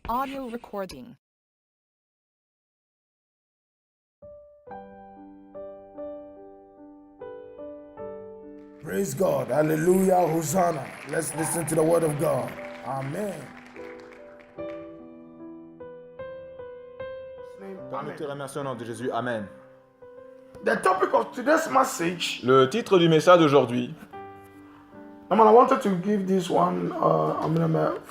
audio recording. Praise God. Hallelujah. Hosanna. Let's listen to the word of God. Amen. Nous te remercions au nom de Jésus. Amen. The topic of today's message. Le titre du message d'aujourd'hui. I wanted to give this one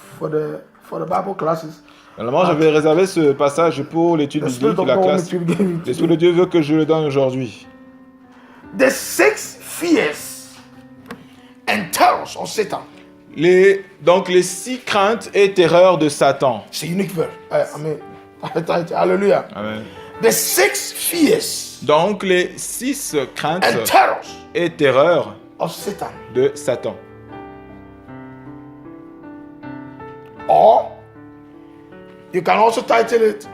for the Bible classes. Normalement, j'avais réservé ce passage pour l'étude The biblique Spirit de of la God classe. wants me to give it to L'Esprit you. de Dieu veut que je le donne aujourd'hui. The 6 fears and terrors of Satan. Donc les 6 craintes et terreurs de Satan. It's a unique verse. Hallelujah. Amen. The 6 fears Donc les 6 craintes and terrors et terreurs of Satan. de Satan. Or you can also title it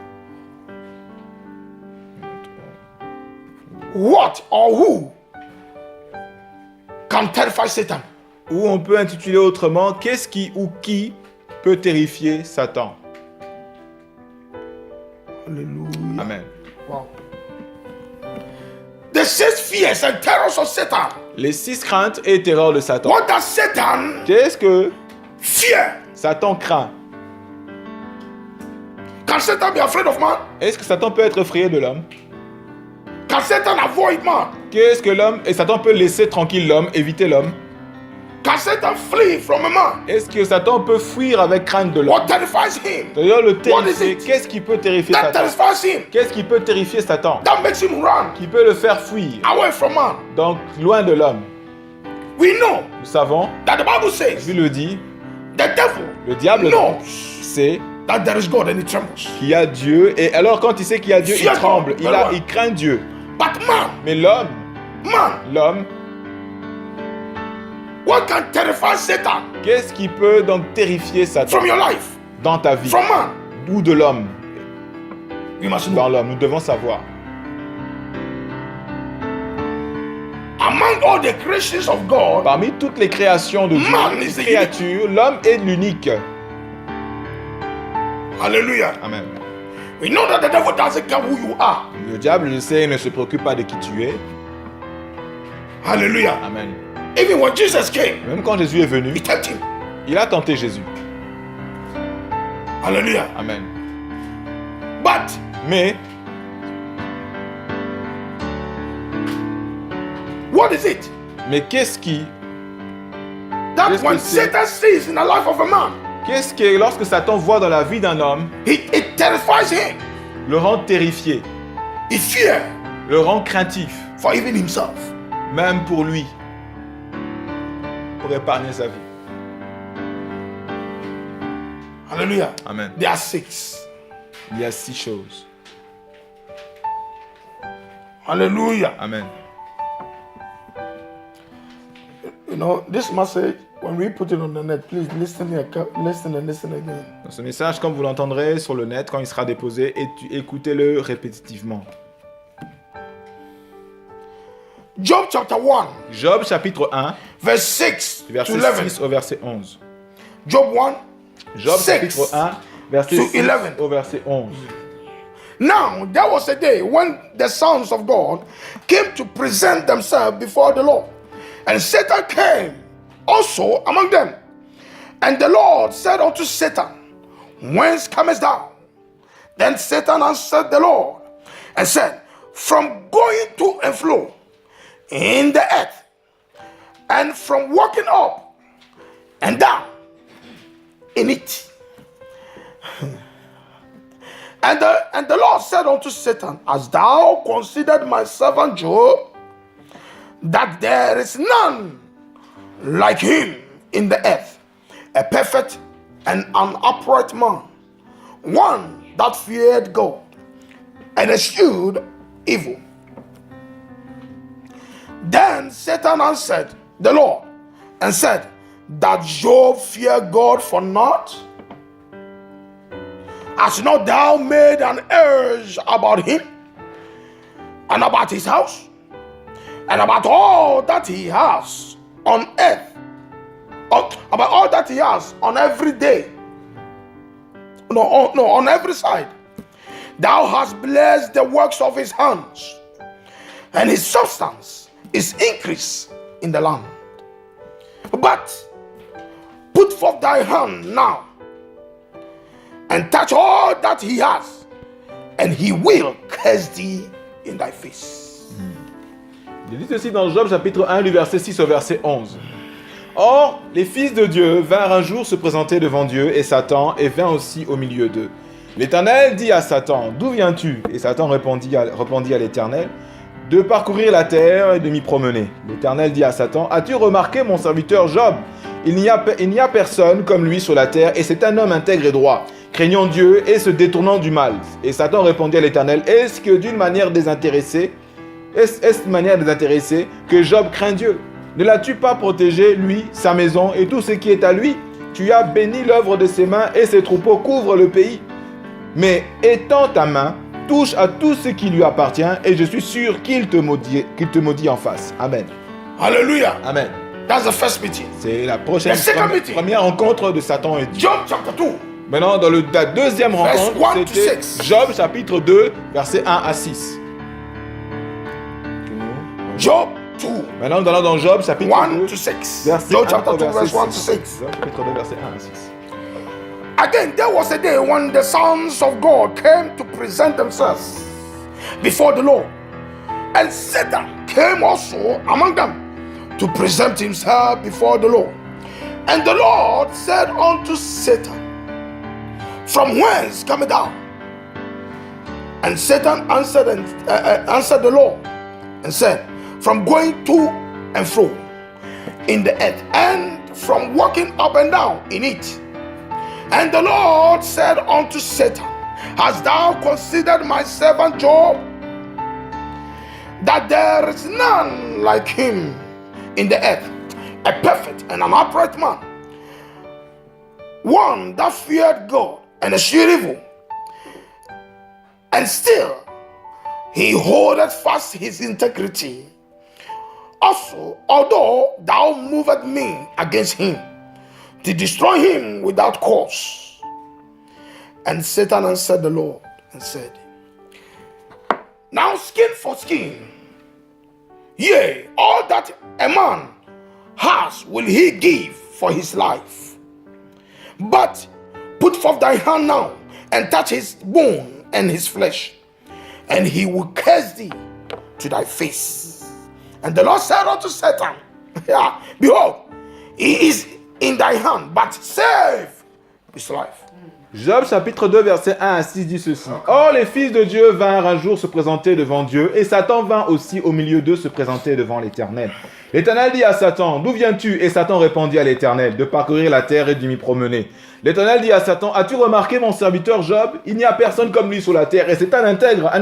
What or who can terrify Satan? Ou on peut intituler autrement, qu'est-ce qui ou qui peut terrifier Satan? Hallelujah. Amen. Wow. The 6 fears and terrors of Satan. Les 6 craintes et terreurs de Satan. What does Satan Qu'est-ce que fear? Satan craint? Can Satan be afraid of man? Est-ce que Satan peut être effrayé de l'homme? Can Satan avoid man? Qu'est-ce que l'homme... Et Satan peut laisser tranquille l'homme, éviter l'homme? Can Satan flee from a man? Est-ce que Satan peut fuir avec crainte de l'homme? What terrifies him? C'est-à-dire le What is terrifier. it? Qu'est-ce qui peut terrifier That Satan? terrifies him. Qu'est-ce qui peut terrifier Satan? That makes him run Qui peut le faire fuir? away from man. Donc, loin de l'homme. We know Nous savons, that the Bible la says Bible le dit, the devil le diable knows sait that there is God and he trembles. qu'il y a Dieu. Et alors, quand il sait qu'il y a Dieu, il Fear tremble. God. Il craint Dieu. But man, Mais l'homme, man, what can terrify Satan qu'est-ce qui peut donc terrifier Satan from your life? dans ta vie? From man? Ou de l'homme? We must Dans know. l'homme, nous devons savoir. Among all the creations of God, Parmi toutes les créations de Man Dieu, is the créatures, l'homme est l'unique. hallelujah. Amen. We know that the devil doesn't care who you are. Le diable, je sais, ne se préoccupe pas de qui tu es. Hallelujah. Amen. Even when Jesus came, Même quand Jésus est venu, he tempted him. il a tenté Jésus. Hallelujah. Amen. But Mais, what is it qu'est-ce qui... that Qu'est-ce when que c'est? Satan sees in the life of a man, Qu'est-ce que lorsque Satan voit dans la vie d'un homme, it terrifies him? le rend terrifié, He fears le rend craintif, for even himself. même pour lui, pour épargner sa vie. Hallelujah. Amen. There are 6. Il y a 6 choses. Hallelujah. Amen. You know, this message, when we put it on the net, please listen and listen again. Dans ce message, comme vous l'entendrez sur le net, quand il sera déposé, écoutez-le répétitivement. Job chapter 1, Job chapitre 1, verse 6 du to verset 11. 6 au verset 11. Job 1, Job 6 chapitre 1, verset to 6 11. au verset 11. Now, there was a day when the sons of God came to present themselves before the Lord. And Satan came also among them. And the Lord said unto Satan, Whence comest thou? Then Satan answered the Lord and said, From going to and fro in the earth, and from walking up and down in it. And the Lord said unto Satan, Hast thou considered my servant Job, that there is none like him in the earth, a perfect and an upright man, one that feared God and eschewed evil. Then Satan answered the Lord and said, That Job fear God for naught? Hast not thou made an urge about him, and about his house, and about all that he has on earth, about all that he has on every day? on every side. Thou hast blessed the works of his hands, and his substance is increased in the land. But put forth thy hand now, and touch all that he has, and he will curse thee in thy face. Il dit ceci dans Job chapitre 1 du verset 6 au verset 11. Or, les fils de Dieu vinrent un jour se présenter devant Dieu, et Satan et vint aussi au milieu d'eux. L'Éternel dit à Satan, « D'où viens-tu » Et Satan répondit à l'Éternel, « De parcourir la terre et de m'y promener. » L'Éternel dit à Satan, « As-tu remarqué mon serviteur Job ? Il n'y a personne comme lui sur la terre, et c'est un homme intègre et droit, craignant Dieu et se détournant du mal. » Et Satan répondit à l'Éternel, « Est-ce d'une manière désintéressée que Job craint Dieu ? Ne l'as-tu pas protégé, lui, sa maison et tout ce qui est à lui ? Tu as béni l'œuvre de ses mains et ses troupeaux couvrent le pays. Mais étends ta main, touche à tout ce qui lui appartient et je suis sûr qu'il te maudit en face. Amen. Hallelujah. Amen. That's the first meeting. C'est la première rencontre de Satan et Dieu. Job chapter 2. Maintenant, dans la deuxième rencontre, Verse 1 to c'était 6. Job chapitre 2, versets 1 à 6. Job 2. Maintenant, nous allons dans Job chapitre 1 2, to 6. verset Job 1 chapter au 2, verset verse 1 to 6. 6. Job chapitre 2, verset 1 à 6. Again, there was a day when the sons of God came to present themselves before the Lord, and Satan came also among them to present himself before the Lord. And the Lord said unto Satan, From whence comest thou? And Satan answered the Lord and said, From going to and fro in the earth, and from walking up and down in it. And the Lord said unto Satan, Hast thou considered my servant Job, that there is none like him in the earth, a perfect and an upright man, one that feared God and eschewed evil, and still he holdeth fast his integrity. Also, although thou movest me against him, to destroy him without cause. And Satan answered the Lord and said, Now skin for skin, yea, all that a man has will he give for his life. But put forth thy hand now, and touch his bone and his flesh, and he will curse thee to thy face. And the Lord said unto Satan, Behold, he is in thy hand, but save his life. Job chapitre 2 verset 1 à 6 dit ceci. Or les fils de Dieu vinrent un jour se présenter devant Dieu, et Satan vint aussi au milieu d'eux se présenter devant l'Éternel. L'Éternel dit à Satan, D'où viens-tu ? Et Satan répondit à l'Éternel, De parcourir la terre et de m'y promener. L'Éternel dit à Satan, As-tu remarqué mon serviteur Job ? Il n'y a personne comme lui sur la terre, et c'est un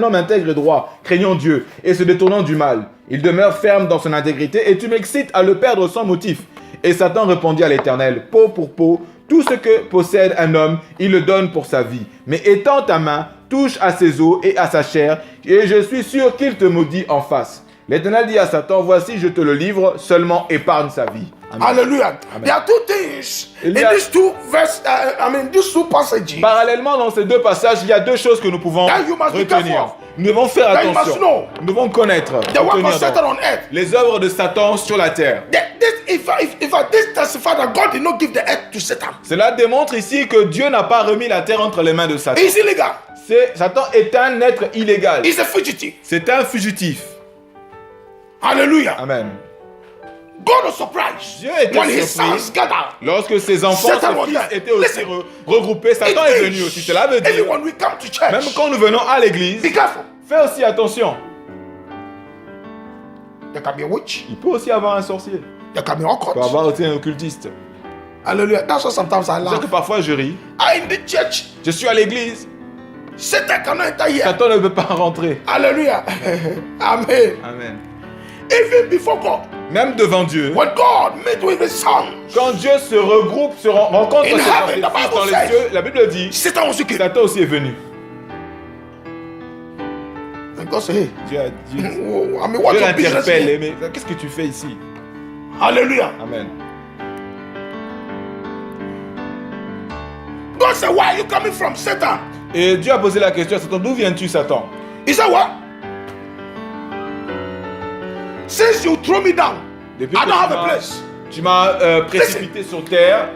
homme intègre et droit, craignant Dieu, et se détournant du mal. Il demeure ferme dans son intégrité, et tu m'excites à le perdre sans motif. Et Satan répondit à l'Éternel, Peau pour peau, tout ce que possède un homme, il le donne pour sa vie. Mais étends ta main, touche à ses os et à sa chair, et je suis sûr qu'il te maudit en face. L'Éternel dit à Satan, Voici, je te le livre, seulement épargne sa vie. Amen. Hallelujah. Amen. There are two things in these two passages. Parallèlement, dans ces deux passages, il y a deux choses que nous pouvons That you must be retenir. careful. Nous devons faire That you must attention. know. Nous devons connaître, The work retenir of Satan donc on earth. les œuvres de Satan sur la terre. If this testifies that God did not give the earth to Satan, Cela démontre ici que Dieu n'a pas remis la terre entre les mains de Satan. he's illegal. Satan est un être illégal. He's a fugitive. C'est un fugitif. Hallelujah. Amen. God was surprised Dieu était when his surpris. sons gathered. Lorsque ses enfants, Satan ses was fils there. étaient aussi Listen. regroupés, Satan est venu aussi. Cela veut Even dire, when we come to church, même quand nous venons à l'église, be careful. fais aussi attention. There can be a witch. Il peut aussi avoir un sorcier. There can be Il peut occult. avoir aussi un occultiste. Hallelujah. That's why sometimes I C'est que laugh. parfois je ris. In the church, Je suis à l'église. Satan cannot enter here. Satan ne peut pas rentrer. Hallelujah. Amen. Amen. Even before God, Même devant Dieu, when God met with his sons, quand Dieu se regroupe, se rencontre In ses heaven, the fils Bible dans les says- cieux, la Bible dit, Satan was wicked. Satan aussi est venu. And God said, Hey, Dieu a dit, I mean, what's Dieu your business l'interpelle, here? mais qu'est-ce que tu fais ici? Hallelujah. Amen. God God said, where are you coming from, Satan? Et Dieu a posé la question à Satan, d'où viens-tu, Satan? He said, what? Since you throw me down, Depuis I que don't have a place. tu m'as précipité sur terre,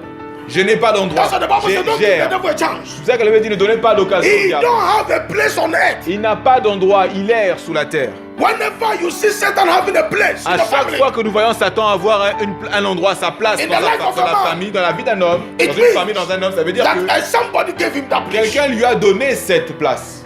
je n'ai pas d'endroit. That's what the Bible said. Don't give the Gère. devil a chance. C'est ça que la Bible dit, ne donnez pas d'occasion au He diable. don't have a place on earth. Il n'a pas d'endroit, il erre sous la terre. Whenever you see Satan having a place in À the chaque family, fois que nous voyons Satan avoir un endroit, sa place In dans the life dans of a la man, famille, dans la vie d'un homme, it dans une means famille, dans un homme, ça veut dire que that somebody gave him that place. quelqu'un lui a donné cette place.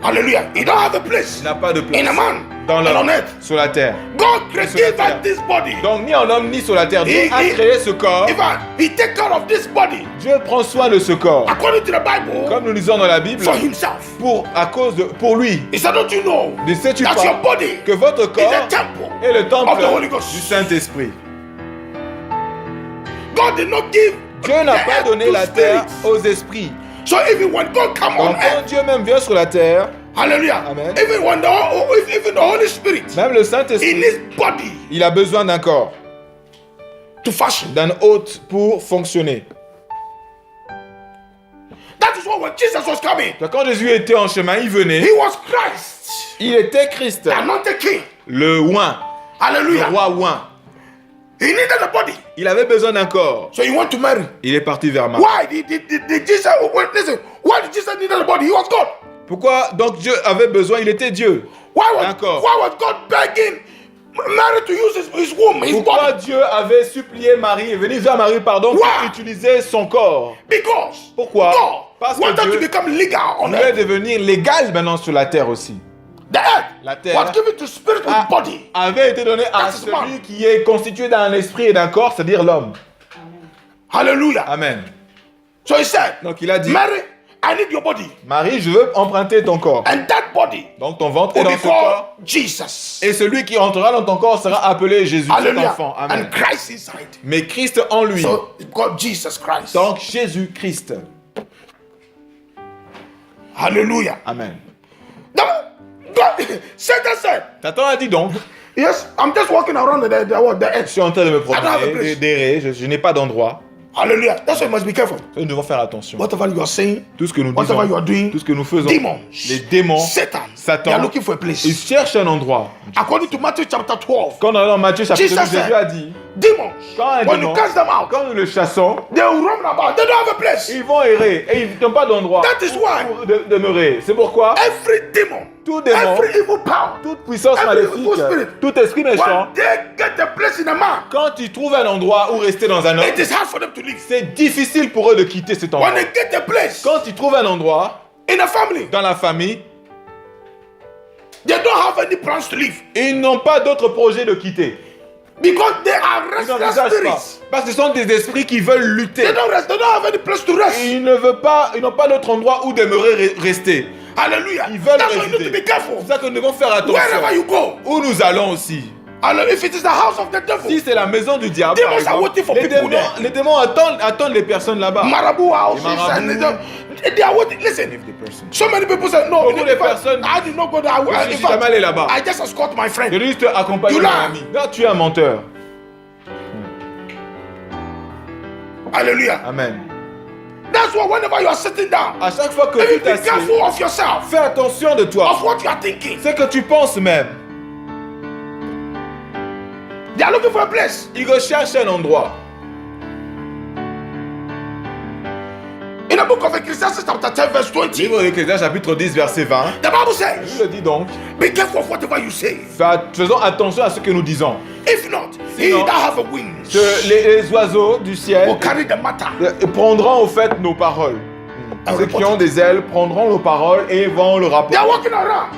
Hallelujah. He don't have a place Il n'a pas de place in a man dans and on l'homme, earth. sur la terre. God created sur la terre. this body. Donc ni en homme ni sur la terre, Dieu He- a he- créé ce corps. In fact, he take care of this body Dieu prend soin de ce corps. according to the Bible Comme nous lisons dans la Bible, for himself. pour lui. He said, don't you know Ne sais-tu that pas your body que votre is corps a temple est le temple of the Holy Ghost? du Saint-Esprit? God did not give Dieu n'a the pas earth donné to la terre spirits. aux esprits. So even when God come on Donc quand earth, Dieu même vient sur la terre, hallelujah, Amen. even when even the Holy Spirit, même le in Saint-Esprit, his body il a besoin d'un corps, to function. d'un hôte pour fonctionner. That is why when Jesus was coming, Donc, quand Jésus était en chemin, il venait, he was Christ, il était Christ, the anointed king. le oint, le Hallelujah. roi oint. He needed a body. Il avait besoin d'un corps. So he went to Mary. Il est parti vers Marie. Why did Jesus, listen, why did Jesus need a body? He was God. Pourquoi donc Dieu avait besoin? Il était Dieu. Why D'accord. was God begging Mary to use his womb, his Pourquoi body? Dieu avait supplié Marie et venu vers Marie, pardon, pour Why? utiliser son corps? Because Pourquoi? God Parce que wanted Dieu to become legal on voulait earth. devenir légal maintenant sur la terre aussi. The earth La terre was given to spirit with body. avait été donné à That is man. celui qui est constitué d'un esprit et d'un corps, c'est-à-dire l'homme. Hallelujah. Amen. So he said, Donc il a dit, Mary, I need your body. Marie, je veux emprunter ton corps. And that body Donc ton ventre est will dans be ce corps. called Jesus. Et celui qui entrera dans ton corps sera appelé Jésus, cet Hallelujah. enfant. Amen. And Christ inside. Mais Christ en lui. So it's called Jesus Christ. Donc Jésus-Christ. Hallelujah. Amen. Now, God, Satan said, Satan a dit donc, yes, I'm just walking around the je edge. suis en train de me I don't have a promener, place. d'errer, je n'ai pas d'endroit. Hallelujah. That's why you must be careful. Nous devons faire attention. Whatever you are saying, Tout ce que nous whatever you disons, are doing, tout ce que nous faisons, demons, les démons, Satan, Satan, they are looking for a ils place. cherchent un endroit. According to Matthew chapter 12, Quand on est dans Matthieu chapitre 12, Jesus Jésus said, a dit, demons, quand un when démon, you cast them out, quand nous le chassons, they will run about. They don't have a place. ils vont errer et ils n'ont pas d'endroit That is why pour demeurer. C'est pourquoi every demon, tout démon, every evil power, toute puissance every maléfique, evil spirit, tout esprit méchant, when they get a place in a man, quand ils trouvent un endroit où rester dans un homme, it is hard for them to live. c'est difficile pour eux de quitter cet endroit. When they get a place Quand ils trouvent un endroit in a family, dans la famille, they don't have any plans to live ils n'ont pas d'autre projet de quitter. because they are Ils restless n'envisagent pas. spirits. Parce que ce sont des esprits qui veulent lutter. They don't rest. They don't have any place to rest. Ils n'ont pas d'autre endroit où demeurer rester. Hallelujah. Ils veulent That's why you need to résider. be careful. C'est ça que nous devons faire attention. Wherever you go, Où nous allons aussi. if it is the house of the devil, Si c'est la maison du diable, Demons par exemple, are waiting for les people démons, there. les démons attendent les personnes là-bas. Marabout houses, marabouts. and they are waiting. Listen, so many people say no. Beaucoup de personnes- I did not go there. Je suis jamais allé là-bas. I just escort my Je friend. vais juste accompagner You mon lie. ami. Non, tu es un menteur. Hallelujah. Amen. That's why whenever you are sitting down, À chaque fois que maybe tu be t'assieds, careful of yourself, fais attention de toi. of what you are thinking. C'est que tu penses même. They are looking for a place. Ils recherchent un endroit. In the book of Ecclesiastes chapter 10 verse 20, Livre d'Ecclésiaste chapitre 10 verset 20. the Bible Je says, le dis donc. be careful of whatever you say. Faisons attention à ce que nous disons. If not, he Sinon, that have a wings Que les oiseaux du ciel will carry the matter. prendront au fait nos paroles. Ceux qui ont des ailes prendront nos paroles et vont le They rapporter. are walking around.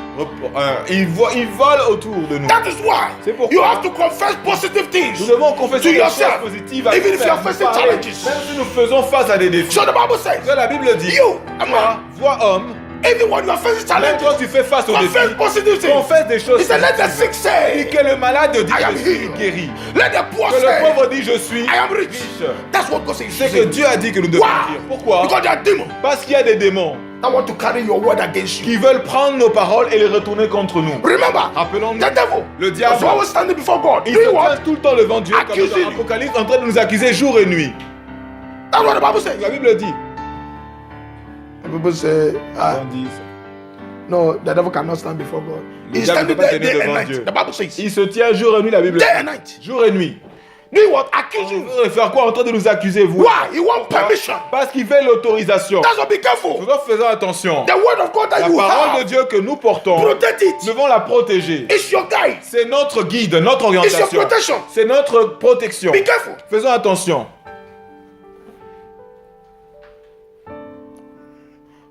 Ils volent autour de nous. That is why C'est pourquoi you have to confess positive Nous things. devons confesser To des choses yourself, positives à even if nous-mêmes, you are facing nous parler. challenges. Même si nous faisons face à des défis. So the Bible says, Que la Bible dit, you, a toi, man, vois homme, even when you are facing même quand challenges, tu fais face aux confess défis, positive things. confesse des choses He said, let the positives. sick say, Et que le malade dit, I am je suis healed. guéri. Let the poor Que le say, pauvre dit, je suis I am rich. riche. That's what God says. C'est que Dieu a dit que nous devons Why? dire. Pourquoi? Because there are demons Parce qu'il y a des démons that want to carry your word against you. qui veulent prendre nos paroles et les retourner contre nous. Remember, Rappelons-nous, the devil le was diable, always standing before God. il Doing se what? tient tout le temps devant Dieu, comme Accusing dans Apocalypse, en train de nous accuser jour et nuit. That's what the Bible says. La Bible dit, People say, On dit, no, the devil cannot stand before God. Le He's diable ne standing peut pas there tenir day and devant night. Dieu. The Bible says, il se tient jour et nuit, la Bible day dit. and night. Jour et nuit. Doing what? Accuse you. Vous faire quoi en train de nous accuser, vous? Why? He want permission. Parce qu'il veut l'autorisation. That's why be careful. Faisons attention. The word of God that La you parole de have, Dieu que nous portons, protect nous it. devons la protéger. It's your guide. C'est notre guide, notre It's your orientation. protection. C'est notre protection. Be careful. Faisons attention.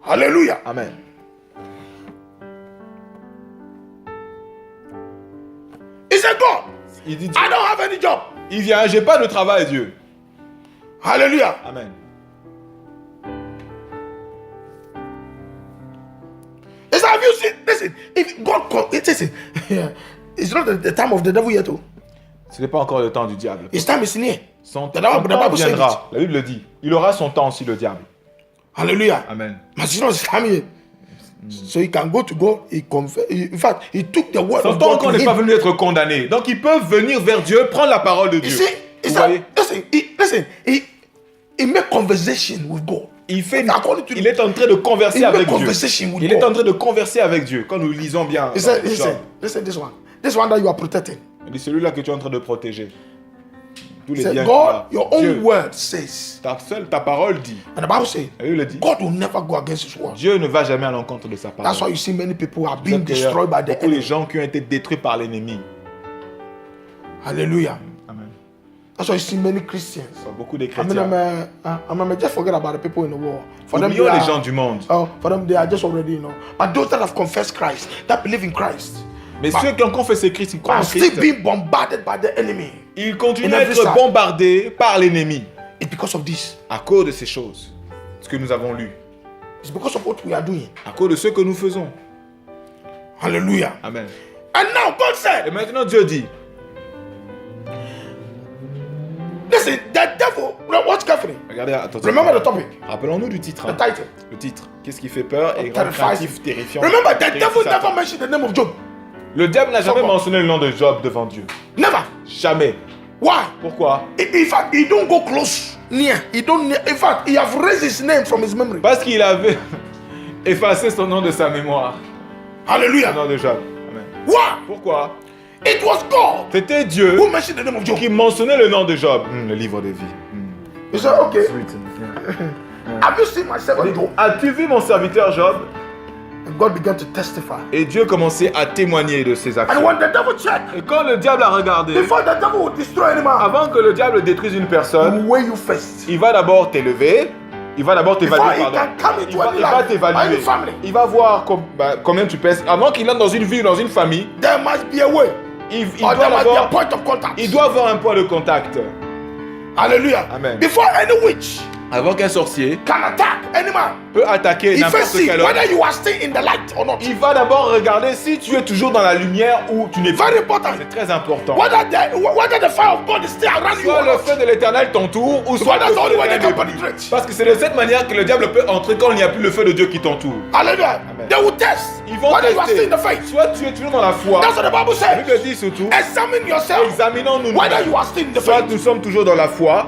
Hallelujah. Amen. He said, God, Il dit, I don't have any job. il vient, j'ai pas de travail, Dieu. Hallelujah. Amen. He said, have you seen? Listen, if God, listen, it's not the time of the devil yet. Oh. Ce n'est pas encore le temps du diable. His time is near. Son The temps Bible says viendra. La Bible le dit. Il aura son temps aussi, le diable. Hallelujah. Amen. But you know his time here. So he can go to God. He confess. In fact, he took the word Son of temps God encore to n'est pas him. venu être condamné. Donc ils peuvent venir vers Dieu, prendre la parole de You Dieu. see, he Vous said, voyez? he make conversation with God. Il Il est en train de converser he avec make Dieu. conversation with Il est en God. train de converser avec Dieu. Quand nous lisons bien. He said, dans listen, Job, listen, this one that you are protecting. il dit celui-là que tu es en train de protéger. Tous He les said, biens God, qu'il a. your own Dieu, word says, ta parole dit. and the Bible says, La Bible le dit. God will never go against his word. Dieu ne va jamais à l'encontre de sa parole. That's why you see many people are C'est being pour ça qu'il y a destroyed by the beaucoup de enemy. gens qui ont été détruits par l'ennemi. Hallelujah. Amen. That's why you see many Christians. Beaucoup de I chrétiens. mean, just forget about the people in the world. For them, Oublions they les are, gens du monde. for them, they are just already, you know. But those that have confessed Christ, that believe in Christ, Mais ceux qui ont confessé Christ, ils croient en are still Christ, being bombarded by the enemy. ils continuent In à every être side. bombardés par l'ennemi. It's because of this. À cause de ces choses. Ce que nous avons lu. It's because of what we are doing. À cause de ce que nous faisons. Hallelujah. Amen. And now God Et said, maintenant Dieu dit, listen, the devil, watch carefully. regardez, attention. Remember the topic, Rappelons-nous du titre. the hein. title. Le titre. Qu'est-ce qui fait peur et Terrifies. craintif, terrifiant. Remember, the terrifie devil Satan. never mentioned the name of Job. Le diable n'a jamais Someone. mentionné le nom de Job devant Dieu. Never. Jamais. Why? Pourquoi? In fact, he don't go close near. He don't. In fact, he have raised his name from his memory. Parce qu'il avait effacé son nom de sa mémoire. Le Hallelujah. nom de Job. Amen. Why? Pourquoi? It was God C'était Dieu who mentioned the name of Job. qui mentionnait le nom de Job. Le livre de vie. He said, okay, have you seen my servant Job? As-tu vu mon serviteur Job? And God began to testify. Et Dieu commençait à témoigner de ses And actions. when the devil checked, Et quand le diable a regardé, before the devil would destroy any man, avant que le diable détruise une he personne, will weigh you first. il va d'abord t'élever, il va d'abord Before t'évaluer, he pardon. can come into Il va any life, any t'évaluer. family, Il va voir combien tu pèses. Avant qu'il entre dans une vie, dans une famille, there must be a way, il or there must be a doit point of contact. il doit avoir un point de contact. Hallelujah. Amen. Before any witch Avant qu'un sorcier can attack any man, peut attaquer he first n'importe see quel homme, whether you are still in the light or not. il va d'abord regarder si tu es toujours dans la lumière ou tu n'es pas. Very important. C'est très important. Whether the fire of God is still around you Soit or le not. feu de l'éternel t'entoure ou soit Because le that's the feu only de way they l'éternel can t'entoure. penetrate. Parce que c'est de cette manière que le diable peut entrer quand il n'y a plus le feu de Dieu qui t'entoure. Hallelujah. Amen. They will test Ils vont whether you are still in tester. the faith. Soit tu es toujours dans la foi. That's what the Bible La Bible says. dit surtout, Examine yourself examinons-nous whether nous-mêmes. you are still in the Soit faith. nous sommes toujours dans la foi,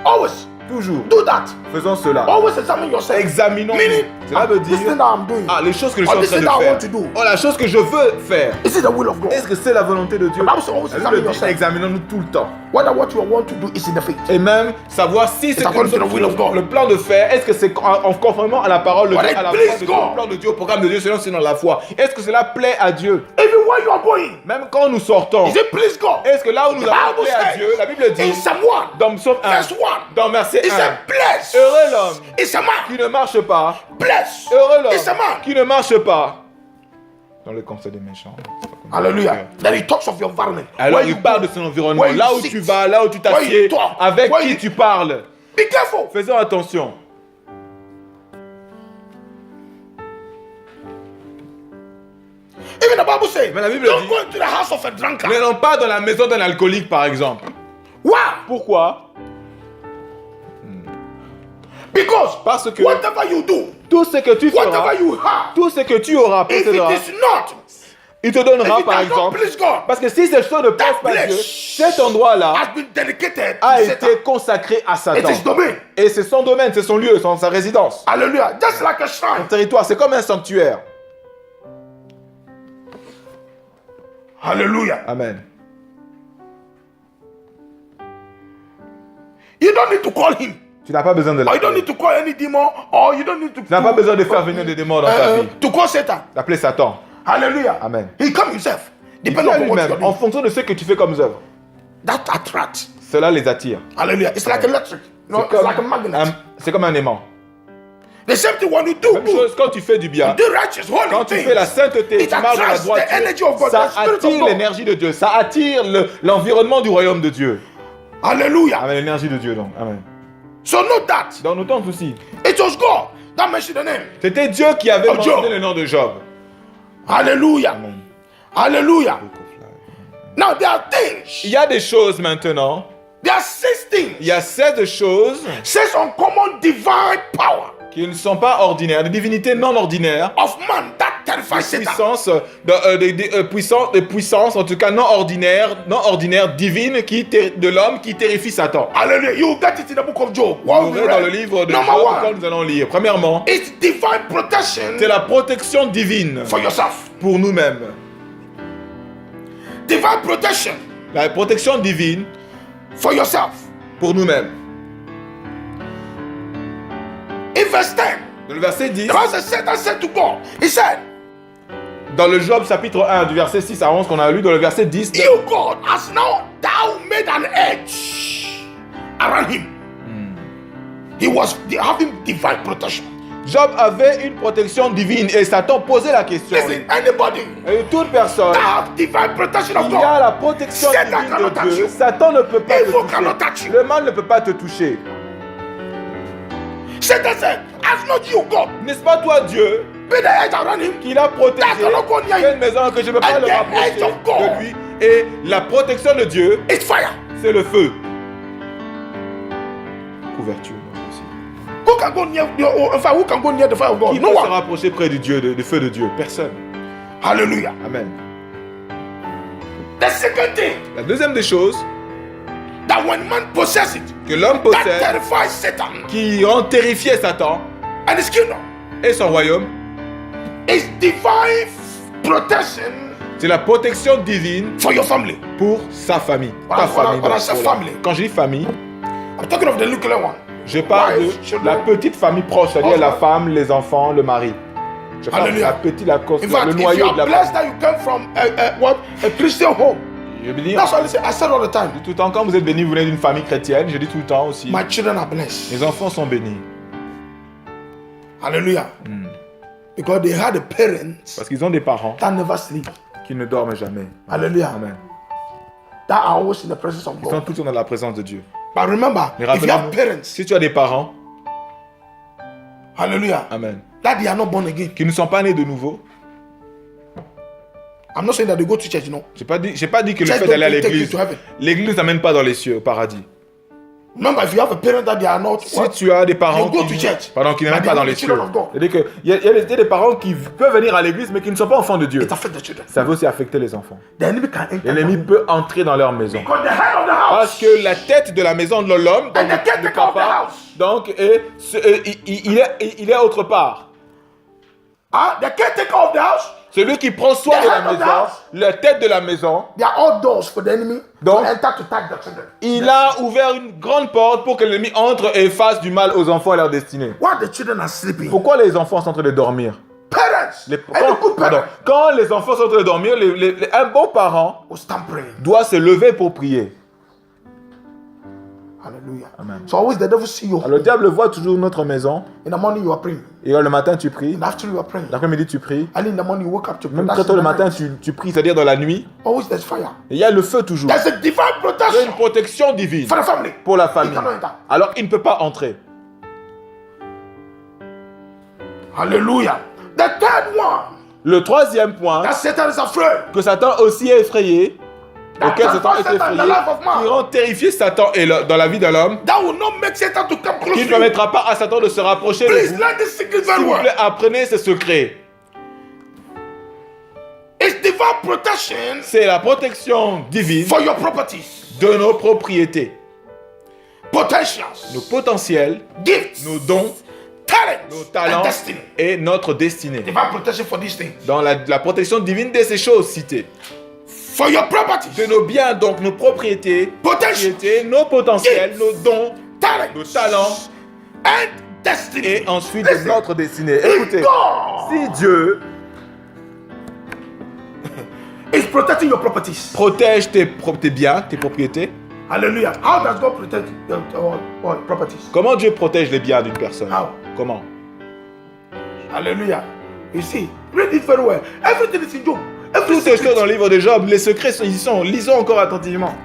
Always toujours. do that. Faisons cela. Always examine yourself. Examinons-nous. Meaning, Cela veut this thing dire, that I'm doing, les choses que je suis or en this train thing de that I faire. want to do, La chose que je veux faire. is it the will of God? Est-ce que c'est la volonté de Dieu? The Bible says always La examine Bible dit, yourself. examinons-nous tout le temps. Whether what you want to do is in the faith. Et même savoir si c'est according to the will of God. le plan de faire, est-ce que c'est en conformément à la parole de Whether Dieu, à la it foi please de Dieu, God. au plan de Dieu, au programme de Dieu, selon c'est dans la foi. Est-ce que cela plaît à Dieu? Even where you are going, Même quand nous sortons, is it please God? est-ce que là où nous The avons Bible plaît à says Dieu, la Bible in dit, Psalm 1, dans Psaume 1, verse 1, dans verset it 1, said, blessed heureux l'homme is a man, qui ne marche pas, blessed heureux is a l'homme man. qui ne marche pas dans le conseil des méchants. Hallelujah. Then he talks of your environment. Alors Where il you parle go, de son environnement, where you là où sit, tu vas, là où tu where t'assieds, you talk, avec where qui you- tu parles. Be careful. Faisons attention. Even the Bible says, Mais la Bible don't dit- go into the house of a drunkard. N'allons pas dans la maison d'un alcoolique, par exemple. Why? Pourquoi? Because Parce que whatever you do, tout ce que tu feras, whatever you have, tout ce que tu auras, if posséderas, it is not, il te if donnera, it par does not exemple. please God, Parce que si cette chose ne plaît That pas place Dieu, cet endroit-là has been dedicated a to été Satan. consacré à It Satan. is domain. Et c'est son domaine, c'est son lieu, sa résidence. Hallelujah. Just like a Son shrine. territoire, c'est comme un sanctuaire. Hallelujah. Amen. You don't need to call him. Tu n'as pas besoin de Or you don't l'appeler. need to call any demon. Or you don't need to. Tu n'as pas besoin de faire venir des démons dans ta vie. To call Satan. D'appeler Satan. Hallelujah. Amen. He come himself. Il Depending vient on what you're lui-même, en doing. fonction de ce que tu fais comme œuvre. That attracts. Cela les attire. Hallelujah. It's like electric. You know, C'est it's like a magnet. c'est comme un aimant. The same thing when you do Même good, chose quand tu fais du bien. do righteous, holy Quand tu things. fais la sainteté, It tu marches dans la attracts the energy droiture, of God, ça the spirit of attire God. l'énergie de Dieu, ça attire l'environnement du royaume de Dieu. Hallelujah. Amen, l'énergie de Dieu donc. Amen. So note that Dans nos temps aussi, it was God that mentioned the name. c'était Dieu qui avait Of mentionné Job. le nom de Job. Hallelujah. Amen. Hallelujah. Now there are Il things. y a des choses maintenant, There are 6 things. il y a 16 choses 6 uncommon divine power qui ne sont pas ordinaires, des divinités non ordinaires, of man that terrifies Satan. des puissances, en tout cas non ordinaires, divines, de l'homme qui terrifient Satan. Hallelujah. You get it in the book of Job. Vous What we verrez dans le read. livre de Number Job one, quand nous allons lire. Premièrement, it's divine protection c'est la protection divine for yourself. pour nous-mêmes. Divine protection La protection divine for yourself. pour nous-mêmes. In verse 10, Dans le verset 10, the Bible says Satan said to God, he said, dans le Job chapitre 1 du verset 6 à 11 qu'on a lu, dans le verset 10, you God has now thou made an edge around him. He was having divine protection. Job avait une protection divine et Satan posait la question. Listen, anybody Et toute personne, that have divine protection of il y a God, la protection Satan divine cannot de touch Dieu. you. Satan ne peut pas te Evil cannot touch toucher. you. Le mal ne peut pas te toucher. Satan said, has not you God N'est-ce pas toi, Dieu, made the edge around him? qui l'a protégé? That cannot go near Quelle him. maison que je ne peux pas And le the rapprocher edge of God. de lui? Et la protection de Dieu, It's fire. c'est le feu. Couverture. non, aussi. Who can go near? In fact, who can go near the fire of God? Qui No peut se one. rapprocher près du feu de Dieu? Personne. Hallelujah. Amen. The second thing, La deuxième des choses that when man possesses it, que l'homme that possède, terrifies Satan qui rend terrifié Satan and his kingdom, et son royaume, is divine protection c'est la protection divine for your family. pour sa famille. Voilà, Ta famille. voilà, donc, sa voilà. family. Quand je dis famille, I'm talking of the nuclear one. je parle Wife, de children. la petite famille proche, c'est-à-dire la femme, les enfants, le mari. Je parle de Hallelujah. la petite, la cause, In fact, le if you noyau are de la blessed famille. that you come from a Christian home, Je veux dire, that's what I said all the time. tout le temps, quand vous êtes béni, vous venez d'une famille chrétienne, je dis tout le temps aussi, My children are blessed. les enfants sont bénis. Hallelujah. Because they had a parents Parce qu'ils ont des parents that never sleep. qui ne dorment jamais. Hallelujah. Amen. That are always in the presence of Ils sont God. tout le temps dans la présence de Dieu. But remember, Mais if you have rappelons-nous, parents, si tu as des parents, hallelujah, Amen, that they are not born again. qui ne sont pas nés de nouveau, I'm not saying that they go to church, no. j'ai pas dit que le Church fait d'aller à don't take you l'église, to heaven. l'église ne t'amène pas dans les cieux, au paradis. Remember, if you have a parent that they are not, Si tu as des parents you go to church, qui n'amènent but pas they dans are les the cieux, children of God. c'est-à-dire qu'il y a des parents qui peuvent venir à l'église mais qui ne sont pas enfants de Dieu. It affects the children. Ça veut aussi affecter les enfants. The enemy can enter. L'ennemi peut entrer dans leur maison. Because the head of the Parce house que la tête de la maison de l'homme, donc and the le caretaker of the papa, house, donc, il est autre part. the caretaker of the house, Celui qui prend soin The de la head of the maison, house. la tête de la maison, they are all doors for the enemy Donc, to enter to attack the children. il a ouvert une grande porte pour que l'ennemi entre et fasse du mal aux enfants et leur destinée. While the children are sleeping, Pourquoi les enfants sont en train de dormir? parents, Les- any good pardon, parent quand les enfants sont en train de dormir, un bon parent will stand praying. doit se lever pour prier. Hallelujah. Amen. So always the devil see you. Alors, le diable voit toujours notre maison. In the morning you are praying. Et le matin, tu pries. In the afternoon you are praying. L'après-midi, tu pries. And in the morning you wake up to pray. Même That's très tôt le the matin, night. tu pries, c'est-à-dire dans la nuit. Always there's fire. Et il y a le feu toujours. There's a divine Il y a une protection protection divine for the family. pour la He famille. cannot enter. Alors, il ne peut pas entrer. Hallelujah. The third one Le troisième point, that Satan is afraid. que Satan aussi est effrayé, auquel Satan est Satan in the effrayé, life of man. qui rend terrifié Satan dans la vie de l'homme, That will not make Satan to come close qui to ne you. permettra pas à Satan de se rapprocher de Please vous. learn this secret S'il very vous well. plaît, apprenez ces secrets. It's divine protection C'est la protection divine for your properties. de nos propriétés. potentials, nos potentiels, gifts, nos dons, talents, nos and talents destiny. et notre destinée. Divine protection for these things. Dans la protection divine de ces choses citées. For your properties, De nos biens, donc nos propriétés, potentials, nos potentiels, Gifts. nos dons, talents, nos talents and destiny. et ensuite Listen. notre destinée. If Écoutez, God si Dieu is protecting your properties. protège tes biens, tes propriétés, Hallelujah. How does God protect your properties? comment Dieu protège les biens d'une personne? How? Comment? Hallelujah. You see, read it very well. Everything is in Job. Toutes ces choses dans le livre de Job, les secrets y sont. Lisons encore attentivement.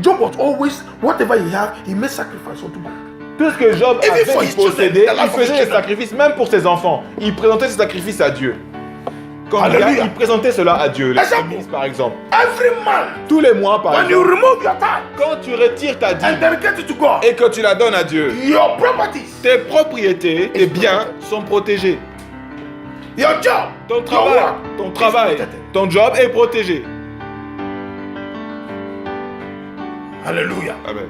Job was always, whatever he had, he made sacrifice unto God. Tout ce que Job Even for avait his possédé, children, the il life of his faisait des children. sacrifices, même pour ses enfants. Il présentait ses sacrifices à Dieu. Quand Hallelujah. il présentait cela à Dieu. Les Exemple. prémices, par exemple. Every man, Tous les mois, par when you exemple. remove your time Quand tu retires ta and dîme dedicate it to God, et que tu la donnes à Dieu, your properties, tes propriétés, tes biens sont protégés. your job, Ton your travail, work, ton is travail, protected. ton job est protégé. Hallelujah. Amen.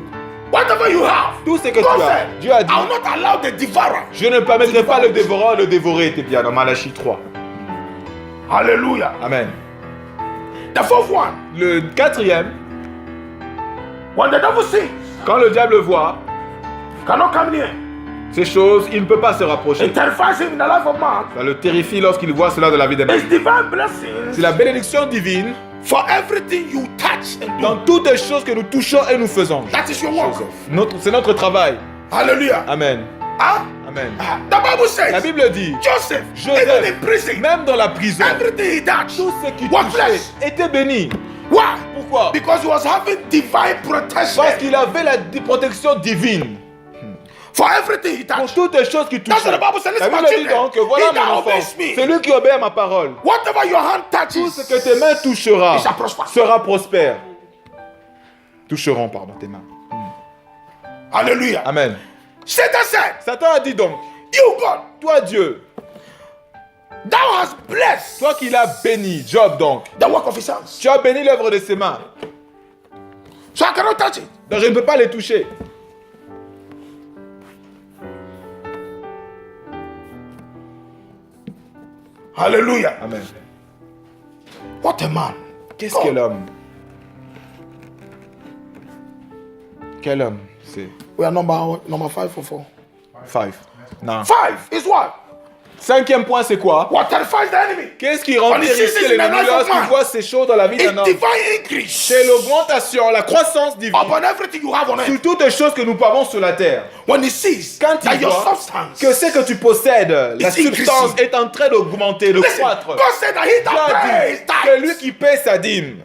Whatever you have, Tout ce que God tu as, said, Dieu a dit, I will not allow the devourer. je ne permettrai pas le dévoreur de dévorer tes biens, dans Malachie 3. Hallelujah. Amen. The fourth one, Le quatrième, when the devil sees, quand le diable voit cannot come near. ces choses, il ne peut pas se rapprocher. It terrifies him in the life of man. Ça le terrifie lorsqu'il voit cela de la vie d'un homme. It's divine blessings C'est la bénédiction divine for everything you touch and do. dans toutes les choses que nous touchons et nous faisons. That is your work. C'est notre travail. Hallelujah. Amen. Huh? Amen. The Bible La says Bible dit, Joseph, Joseph, even in prison, même dans la prison, everything he touched tout ce qu'il was touchait blessed. était béni. Why? Pourquoi? Because he was having divine protection Parce qu'il avait la protection divine for everything he pour touched. toutes les choses qu'il That's what touchait. the Bible says. La Listen, my Bible dit children. donc que voilà He mon that enfant, obeys me, celui qui obéit à ma parole, whatever your hand tout touches, ce que tes mains touchera it shall prosper. sera prospère. Toucheront, pardon, tes mains. Hallelujah. Amen. Satan said, Satan a dit donc, you God, toi Dieu, thou hast blessed toi qui l'as béni, Job donc, the work of his hands. tu as béni l'œuvre de ses mains. So I cannot touch it. Donc je ne peux pas les toucher. Hallelujah. Amen. What a man. Qu'est-ce que l'homme? Quel homme? C'est We are number 5 or 4. 5. Non. 5 is what? Cinquième point, c'est quoi? What terrifies the enemy? Qu'est-ce qui rend On is terrifié seizing l'ennemi the life of lorsqu'il man. voit ces choses dans la vie It's d'un homme? divine increase C'est l'augmentation, la croissance divine upon everything you have on sur earth. toutes les choses que nous avons sur la terre. When he sees Quand that il your voit substance que ce que tu possèdes, la It's substance increasing. est en train d'augmenter, de Listen, croître. God said that he Dieu that a pays dit que lui tithes, qui paie sa dîme,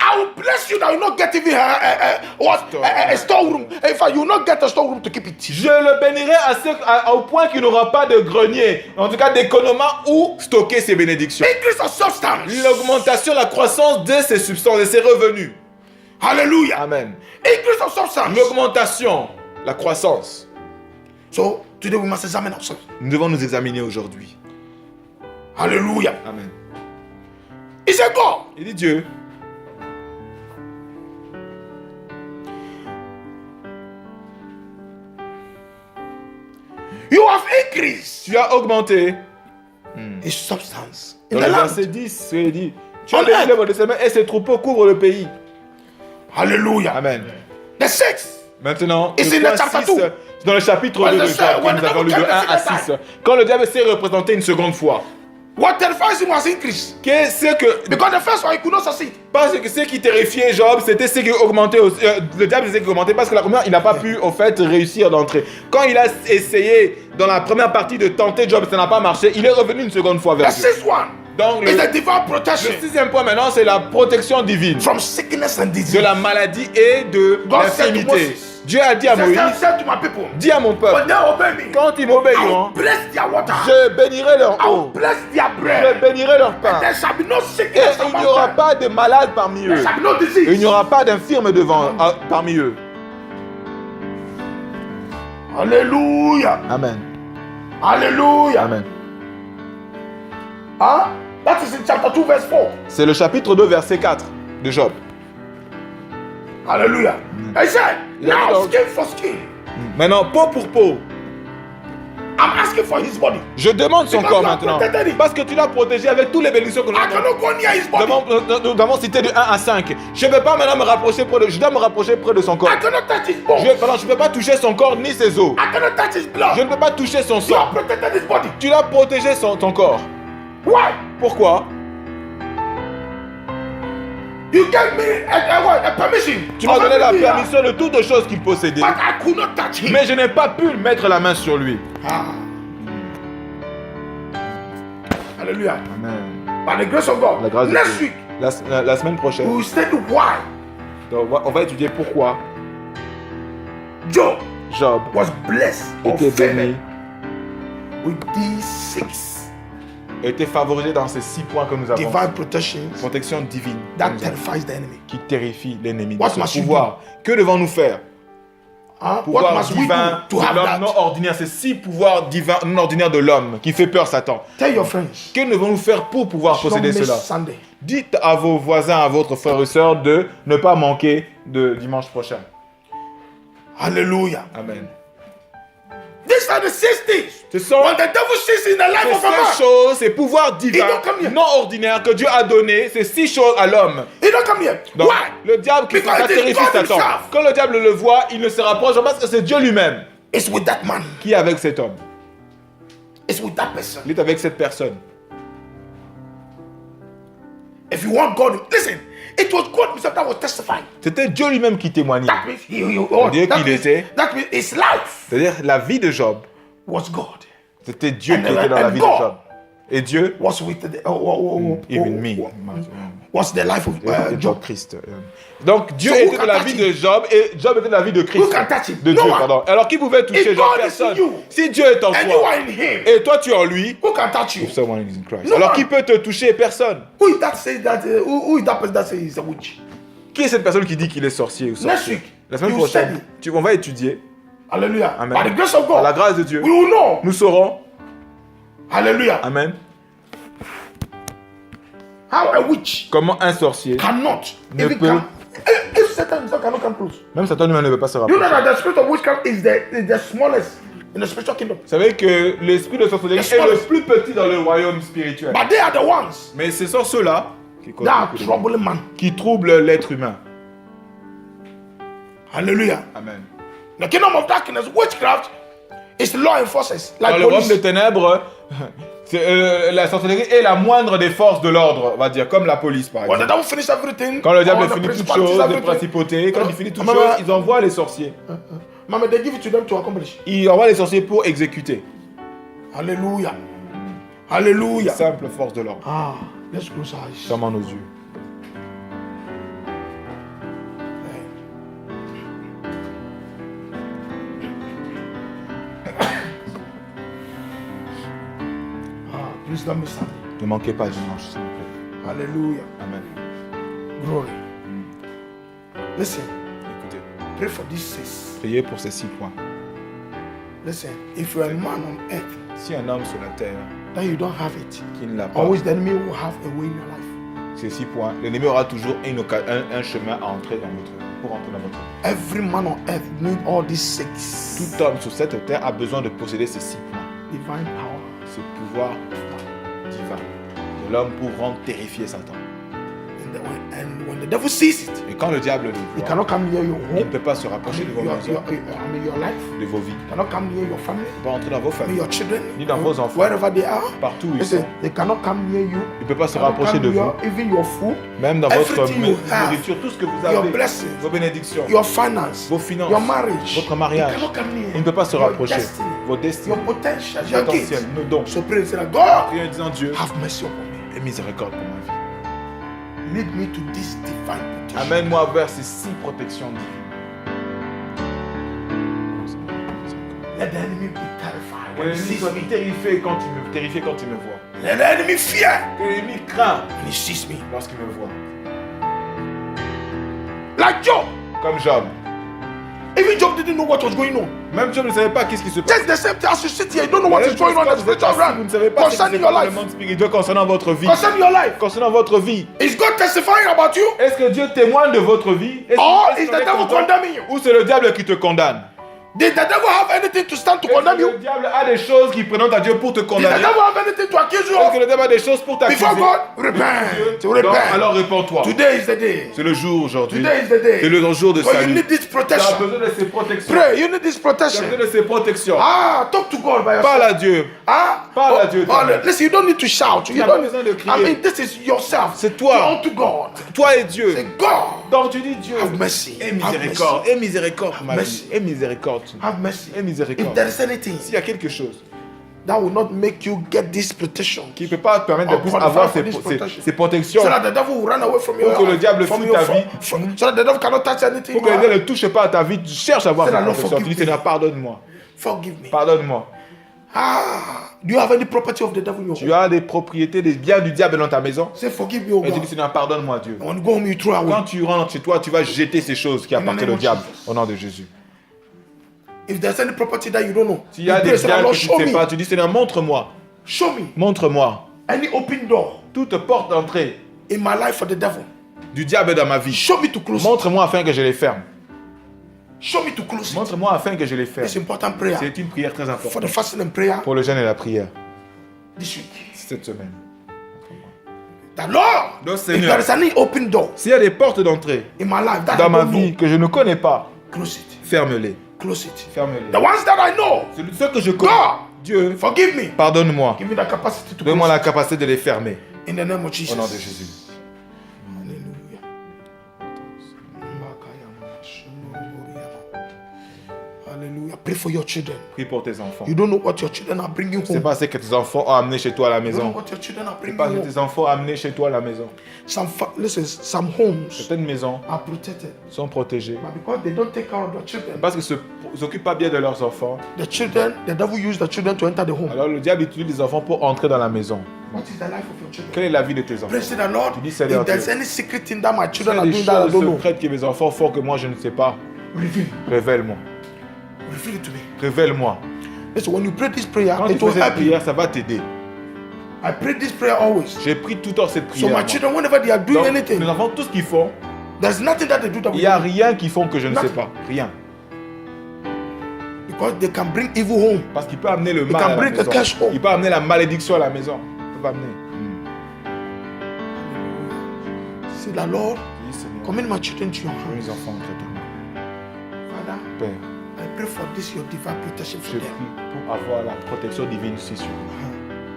I will bless you that you will not get even a storeroom. In fact, you will not get a storeroom to keep it. je le bénirai au point qu'il n'aura pas de grenier, en tout cas d'économent où stocker ses bénédictions. Increase of substance. L'augmentation, la croissance de ses substances, de ses revenus. Hallelujah. Amen. Increase of substance. L'augmentation, la croissance. So today we must examine ourselves. Nous devons nous examiner aujourd'hui. Hallelujah. Amen. He said, God, Il dit Dieu, you have increased tu as augmenté. his substance in Dans the le land. verset 10, il dit, tu as Amen. béni l'œuvre de ses mains et ses troupeaux couvrent le pays. Hallelujah. Amen. The sixth. Maintenant, It's le in point the chapter 6, 2. dans le chapitre When 2 de the Job, when que the nous avons lu de devil 1 came à the second 6, quand le diable s'est représenté une seconde fois, What terrifies him was increased. qu'est-ce que, Because the first one he could not succeed. parce que ce qui terrifiait Job, c'était ce qui augmentait, le diable c'est ce qui augmentait parce que la première, il n'a pas pu au fait réussir d'entrer. Quand il a essayé dans la première partie de tenter Job, ça n'a pas marché, il est revenu une seconde fois The vers Dieu. sixth one Donc is le the divine protection sixième point maintenant, c'est la protection divine from sickness and de disease. la maladie et de God said to l'infirmité. Moses, Dieu a dit à Moïse, said to my people, dis à mon when peuple, they obey me, quand ils I will m'obéiront, bless their water. je bénirai leur I will eau, bless their je bread. bénirai leur pain. There shall be no Et sickness il n'y among aura them. pas de malades parmi There eux. shall be no Et il disease. n'y aura pas d'infirmes parmi eux. Hallelujah. Amen. Hallelujah. Amen. Huh? That is in chapter 2 verse 4. C'est le chapitre 2, verset 4 de Job. Hallelujah. I said, Il a dit now donc- skin for skin. Maintenant, peau pour peau. I'm asking for his body. Je demande son Because corps you are maintenant. protected him. Parce que tu l'as protégé avec tous les bénédictions que nous I avons. cannot go near his body. Nous avons cité de 1 à 5. Je ne peux pas maintenant me rapprocher près de... Je dois me rapprocher près de son corps. I cannot touch his bones. Je ne peux pas toucher son corps ni ses os. I cannot touch his blood. Je ne peux pas toucher son You have sang. protected his body. Tu l'as protégé ton corps. Why? Pourquoi? You gave me a permission. Tu m'as of donné la everything, permission de toutes choses qu'il possédait. But I could not touch him. Mais je n'ai pas pu mettre la main sur lui. Ah. Hallelujah. Amen. By the grace of God. La grâce de Next Dieu. week, La semaine we prochaine, will study why donc, on va étudier pourquoi Job Job was blessed or était favored béni, with these 6 était favorisé dans ces 6 points que nous avons. divine protections Protection divine that que nous avons, terrifies the enemy. qui terrifie l'ennemi. What De ce must you pouvoir. Que devons-nous faire? What Pouvoir must we divin do to de have l'homme that? non ordinaire. Ces 6 pouvoirs divins non ordinaires de l'homme qui fait peur Satan. Tell your friends. Que devons-nous faire pour pouvoir Don't posséder miss cela? Sunday. Dites à vos voisins, à votre frère et soeur de ne pas manquer de dimanche prochain. Hallelujah. Amen. These are the 6 things. Ce sont When the devil sees in the life of a man, ces choses, ces pouvoirs divins Il doit come here. non ordinaires que Dieu a donnés, ces 6 choses à l'homme. he don't come here. Donc, Why? le diable qui Because ça it is terrifie God Satan. himself. Quand le diable le voit, il ne se rapproche pas parce que c'est Dieu lui-même It's with that man. qui est avec cet homme. It's with that person. Il est avec cette personne. If you want God, listen. It was God himself that was testifying. C'était Dieu lui-même qui témoignait. That means Dieu qu'il était. that means his life C'est-à-dire la vie de Job. was God. C'était Dieu And- qui était dans la and vie de God Job. Et Dieu, Was with the even me. was the life of Job Job. Christ. Donc Dieu So who était can de la touch vie him? de Job et Job était de la vie de Christ. Who can touch him? De No Dieu, one. pardon. Alors qui pouvait toucher If Job? God is in Personne. you, Si Dieu est en and you toi are in him, et toi tu es en lui, who can touch you? someone is in Christ. No Alors one. qui peut te toucher? Personne. Who is that says that? Who is that person that says he's a witch? Qui est cette personne qui dit qu'il est sorcier ou Next sorcier? week, La semaine you prochaine, study. on va étudier. Hallelujah. Amen. By the grace of Par la God, grâce de Dieu, we will know. nous saurons. Hallelujah. Amen. How a witch Comment un sorcier, cannot Ne even peut- come. If Satan himself cannot come close. même Satan lui-même ne veut pas se You know rapprocher. that the spirit of witchcraft is the smallest in the spiritual kingdom. Vous savez que l'esprit de sorcellerie The est le smallest. plus petit dans le royaume spirituel. But they are the ones Mais ce sont ceux-là that are troubling man. qui troublent l'être humain. Hallelujah. Amen. The kingdom of darkness, witchcraft, is law enforcers Dans like le royaume des police. ténèbres, la sorcellerie est la moindre des forces de l'ordre, on va dire, comme la police par When the exemple. devil finishes everything, Quand le diable all the finit toutes principalities, choses, les everything, principautés, quand il finit toutes Mama, choses, ils envoient les sorciers. Mama, they give it to them to accomplish. Ils envoient les sorciers pour exécuter. Hallelujah. Hallelujah. Simple force de l'ordre. Ah, let's close our eyes. Fermons nos yeux. Ah, please let me stand. Ne manquez pas dimanche, s'il vous plaît. Hallelujah. Amen. Glory. Listen, Écoutez, pray for these 6. priez pour ces 6 points. Listen, if you're a man on earth, Si un homme sur la terre then you don't have it. qui ne l'a pas, Always the enemy will have a way in your life. ces 6 points, l'ennemi aura toujours un chemin à entrer dans votre pour entrer dans votre vie. Every man on earth need all these 6. Tout homme sur cette terre a besoin de posséder ces 6 points. Divine power. Ce pouvoir divin de l'homme pour rendre terrifier Satan. And when the devil sees it, Et quand le diable le he voit, cannot come near your il ne home, peut pas se rapprocher de vos maisons, your life. de vos vies. He cannot come near your family, Il ne peut pas entrer dans vos near familles, your children, ni dans vos enfants, wherever they are. partout où ils Listen, sont. they cannot come near you. Il ne peut pas se Cannot rapprocher come de vous, near even your food, même dans votre everything you have, nourriture, tout ce que vous your avez, blessings, vos bénédictions, your finance, vos finances, your marriage. votre mariage. He cannot come near. Il ne peut pas se Your rapprocher. destiny, Vos destinies, your potential, vos your gifts. potentiels, nos dons. So pray and say, God, Priez en disant Dieu, have mercy upon me. aie miséricorde pour ma vie. Lead me to this divine protection. Amène-moi vers ces 6 protections divines. Let the enemy be terrified Que when he l'ennemi sees soit me. terrifié quand il me voit. Let the enemy fear Que l'ennemi craint when he sees me. lorsqu'il me voit. Like Job, Comme Job. Even Job didn't know what was going on. Même Job ne savait pas qu'est-ce qui se passe. Just the same thing as you sit here, you don't know what is going on in the spiritual Vous realm ne savez pas ce qui se concerning passe your dans le life. monde spirituel concernant votre vie. Concerning your life. Concernant votre vie. Is God testifying about you? Est-ce que Dieu témoigne de votre vie? Or Est-ce is qu'on the est devil content? condemning you? Ou c'est le diable qui te condamne? Did the devil have anything to stand to Est-ce condemn que you? le diable a des choses qui présentent à Dieu pour te Did the condamner? devil have anything to accuse you Est-ce que of? le diable a des choses pour t'accuser? Before God, repent. Donc, Repent. alors réponds-toi. Today is the day. C'est le jour aujourd'hui. Today is the day. C'est le jour de Because you salut. need this Tu as protection. besoin de ces protections. Pray, you need this Tu as protection. besoin de ces protections. Ah, talk to God by Parle yourself. à Dieu. Ah, Parle à Dieu, toi-même. listen, you don't need to shout. You n'as don't pas besoin de I crier. mean, this is yourself. C'est toi. You're unto God. Toi et Dieu. Say, God, Donc tu dis Dieu. have mercy. Aie Have miséricorde. Aie miséricorde. ma mercy. vie. Aie miséricorde. Have mercy. Aie miséricorde. If there is anything S'il y a quelque chose that will not make you get this protection, qui ne peut pas te permettre de Or plus qualify avoir for ces, this ces- protection. ces protections, so that the devil will run away from you. Pour que le diable fuit ta vie. so that the devil cannot touch anything. pour que le diable ne touche pas à ta vie, tu cherches à avoir Say, cette Lord, protection. Tu forgive dis me. Seigneur, pardonne-moi. Forgive me. Pardonne-moi. Do you have any property of the devil in your Tu home? as des propriétés, des biens du diable dans ta maison. Say, forgive me, oh Et tu dis God. Seigneur, pardonne-moi Dieu. When you go home, you throw away. Quand tu rentres chez toi, tu vas jeter ces choses qui appartiennent name au of diable. Jesus. Au nom de Jésus. If there's any property that you don't know, S'il y a you des pray, say, biens Lord, que tu show ne sais pas, me. tu dis Seigneur, montre-moi. Show me Montre-moi. any open door Toute porte d'entrée in my life for the devil. du diable dans ma vie. Show me to close it. Montre-moi afin que je les ferme. Show me to close it. Montre-moi afin que je les ferme. It's important prayer C'est une prière très for importante the fasting and prayer pour le jeûne et la prière this week. cette semaine. That Lord, Donc, if Seigneur, there is any open door s'il y a des portes d'entrée in my life that dans I ma don't vie know, que je ne connais pas, close it. ferme-les. Close it. Ferme-les. The ones that I know, Ceux que je connais, God, Dieu, forgive me. pardonne-moi. Give me the capacity to Donne-moi close la capacité de les fermer. it. In the name of Jesus. Au nom de Jésus. Hallelujah. Pray for your children. Prie pour tes enfants. You don't know what your children are bringing C'est home. pas ce que tes enfants ont amené chez toi à la You don't know maison. what your children are C'est bringing pas ce que home. tes enfants ont amené chez toi à la maison. Some homes Certaines maisons are protected, sont protégées but because they don't take care of their children, parce qu'ils ne s'occupent pas bien de leurs enfants. the devil use the children to enter the home. Alors le diable utilise les enfants pour entrer dans la maison. What is the life of your children? Quelle est la vie de tes enfants? Pray, say the Lord, Tu dis, Seigneur if there's Dieu, any secret thing that my il y children a are des doing that I choses don't know, secrètes que mes enfants font que moi je ne sais pas. reveal. Révèle-moi. Reveal it to me. Révèle-moi. Listen, when you pray this prayer, Quand tu it will fais cette help you. prière, ça va t'aider. I pray this prayer always. J'ai pris tout le temps cette So prière. my moi. children, whenever they are doing Donc, anything, mes enfants, tout ce qu'ils font, there's nothing that they do that il we n'y a don't know. rien qu'ils font que je ne sais Nothing. pas. Rien. Because they can bring evil home. Parce qu'il peut amener le You mal can à la bring a maison. curse home. Il peut amener la malédiction à la maison. Il peut amener. Say the Lord, Dis, Seigneur, commit my children to your mes hands. enfants entre tes mains. Father, Père, I pray for this, your divine protection je for prie them. pour avoir la protection divine ici sur eux.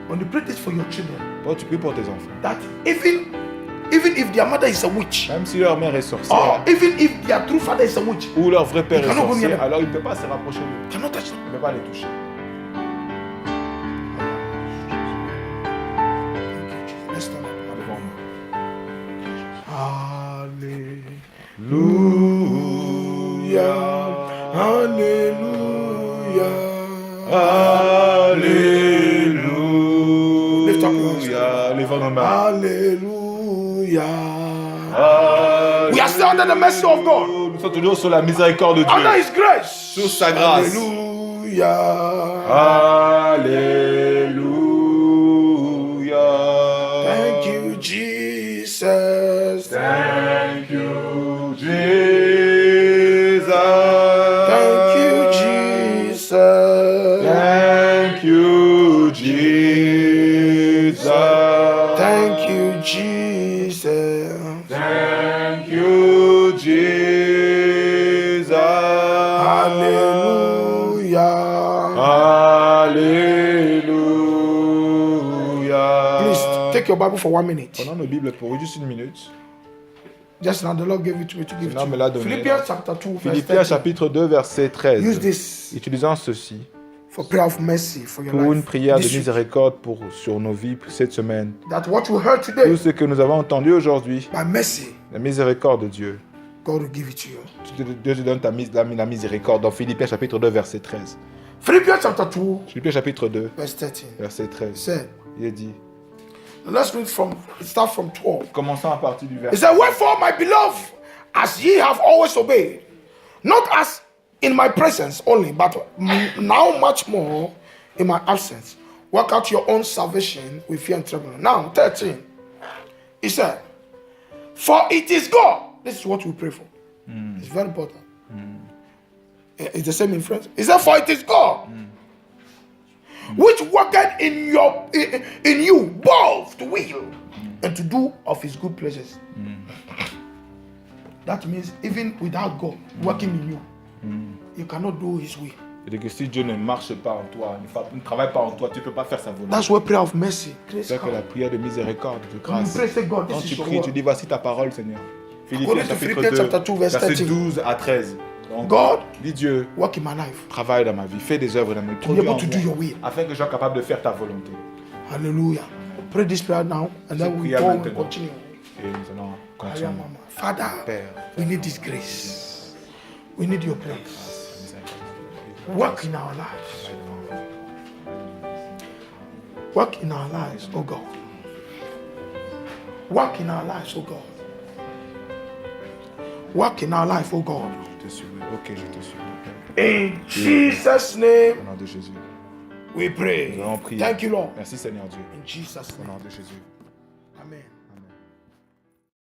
When you pray this for your children, Toi, tu pries pour tes enfants. that even if their mother is a witch, Même si leur mère est or sorcière, even if their true father is a witch, ou leur vrai père You est cannot go near sorcier, them. alors il ne peut pas se rapprocher d'eux. you cannot touch them. Il ne peut pas les toucher. Let's stand up. Devant nous. Hallelujah. Hallelujah. Lift up your hands. Alléluia. Lèvons nos mains. Hallelujah. We are still under the mercy of God. Nous sommes toujours sur la miséricorde de Under Dieu. His grace. Sur sa grâce. Hallelujah. Alléluia. Thank you, Jesus. Thank you, Jesus. Thank you, Jesus. Thank you, Jesus. Thank you, Jesus. Thank you, Jesus. Hallelujah. Alléluia. Please take your Bible for 1 minute. Prenons nos Bibles pour juste une minute. Just now, the Lord gave it to me to give it Seigneur to me l'a you. donné. Philippians chapter 2, verse Philippiens 13. chapitre 2 verset Use 13. this Utilisons ceci for prayer of mercy for your pour une life. prière de This week. miséricorde sur nos vies pour cette semaine. That what you heard today, Tout ce que nous avons entendu aujourd'hui, by mercy, la miséricorde de Dieu. God will give it to you. Dieu te donne la miséricorde dans Philippiens chapitre 2 verset 13. Philippians chapter 2, Philippiens chapitre 2 verse 13. verset 13. Said, Il est dit, let's read start from 12. commençons à partir du He verset. said, wherefore, my beloved, as ye have always obeyed, not as in my presence only, but now much more in my absence. Work out your own salvation with fear and trembling. Now, 13. He said, for it is God. This is what we pray for. It's very important. It's the same in French. He said, for it is God which worketh in you both to will and to do of his good pleasures. That means even without God working in you, you cannot do his will. C'est que si Dieu ne marche pas en toi, ne travaille pas en toi, tu ne peux pas faire sa volonté. That's why prayer of mercy. C'est que la prière de miséricorde, de When you grâce. pray, say, God, Quand this tu is your pries, tu word. dis voici ta parole, Seigneur. Philippiens According to chapitre Philippians 2, chapter 2, verse verset 13. 12 à 13. Donc, God, dis Dieu, work in my life. travaille dans ma vie, fais des œuvres dans ma vie, To be produis able en to do moi, your will. afin que je sois capable de faire ta volonté. Hallelujah. Pray this prayer now, and then we prière go and maintenant. continue. Et nous allons Hallelujah, continuer. Mama. Father, Père, we need this grace. We need your grace. Work in our lives. Work in our lives, oh God. Work in our lives, oh God. Work in our life, oh God. je te suis. Ok, je te suis. In Jesus' name Au nom de Jésus. we pray. Nous allons prier. Thank you, Lord. Merci Seigneur Dieu. In Jesus' Au name. nom de Jésus. Amen.